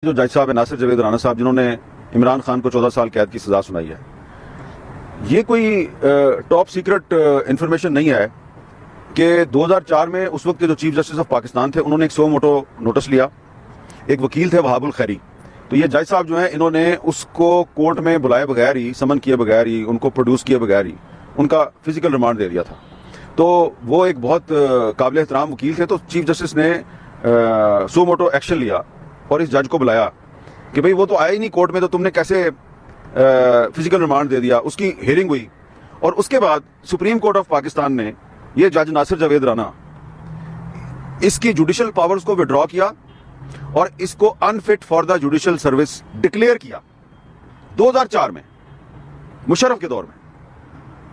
جو جج صاحب ناصر جاوید رانا صاحب جنہوں نے عمران خان کو 14 سال قید کی سزا سنائی ہے، یہ کوئی ٹاپ سیکرٹ انفارمیشن نہیں ہے کہ 2004 میں اس وقت کے جو چیف جسٹس آف پاکستان تھے انہوں نے ایک سو موٹو نوٹس لیا. ایک وکیل تھے وہاب الخیری، تو یہ جج صاحب جو ہیں انہوں نے اس کو کورٹ میں بلائے بغیر ہی، سمن کیے بغیر ہی، ان کو پروڈیوس کیے بغیر ہی ان کا فزیکل ریمانڈ دے دیا تھا. تو وہ ایک بہت قابل احترام وکیل تھے، تو چیف جسٹس نے سو موٹو ایکشن لیا اور اس جج کو بلایا کہ بھئی وہ تو آیا ہی نہیں کورٹ میں، تو تم نے کیسے فزیکل ریمانڈ دے دیا. اس کی ہیئرنگ ہوئی اور اس کے بعد سپریم کورٹ آف پاکستان نے یہ جج ناصر جاوید رانا اس کی جوڈیشل پاورز کو وڈرا کیا اور اس کو unfit for the judicial service declare کیا 2004 میں مشرف کے دور میں.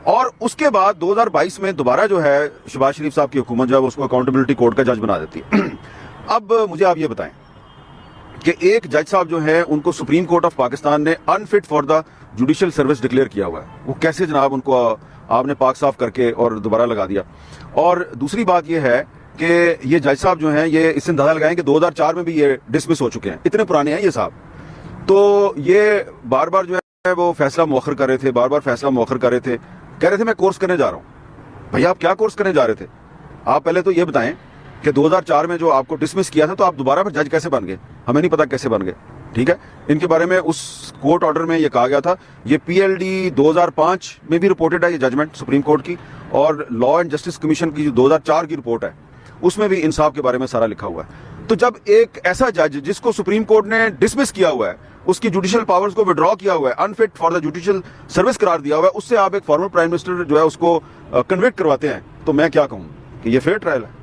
اور اس کے بعد 2022 میں دوبارہ جو ہے شہباز شریف صاحب کی حکومت جو ہے اس کو اکاؤنٹیبلٹی کورٹ کا جج بنا دیتی ہے. اب مجھے آپ یہ بتائیں کہ ایک جج صاحب جو ہیں ان کو سپریم کورٹ آف پاکستان نے unfit for the judicial service declare کیا ہوا ہے، وہ کیسے جناب ان کو آپ نے پاک صاف کر کے اور دوبارہ لگا دیا. اور دوسری بات یہ ہے کہ یہ جج صاحب جو ہیں یہ اس سے اندازہ لگائیں کہ 2004 میں بھی یہ ڈسمس ہو چکے ہیں، اتنے پرانے ہیں یہ صاحب. تو یہ بار بار جو ہے وہ فیصلہ مؤخر کر رہے تھے، بار بار فیصلہ مؤخر کر رہے تھے، کہہ رہے تھے میں کورس کرنے جا رہا ہوں. بھائی آپ کیا کورس کرنے جا رہے تھے؟ آپ پہلے تو یہ بتائیں کہ 2004 میں جو آپ کو ڈسمس کیا تھا تو آپ دوبارہ پھر جج کیسے بن گئے؟ ہمیں نہیں پتا کیسے بن گئے. ٹھیک ہے، ان کے بارے میں اس کورٹ آرڈر میں یہ کہا گیا تھا، یہ پی ایل ڈی 2005 میں بھی رپورٹڈ ہے یہ ججمنٹ سپریم کورٹ کی، اور لا اینڈ جسٹس کمیشن کی جو 2004 کی رپورٹ ہے اس میں بھی انصاف کے بارے میں سارا لکھا ہوا ہے. تو جب ایک ایسا جج جس کو سپریم کورٹ نے ڈسمس کیا ہوا ہے، اس کی جوڈیشل پاورز کو وڈرا کیا ہوا ہے، انفٹ فار دا جوڈیشل سروس قرار دیا ہوا ہے، اس سے آپ ایک فارمر پرائم منسٹر جو ہے اس کو کنوکٹ کرواتے ہیں، تو میں کیا کہوں کہ یہ فیئر ٹرائل ہے.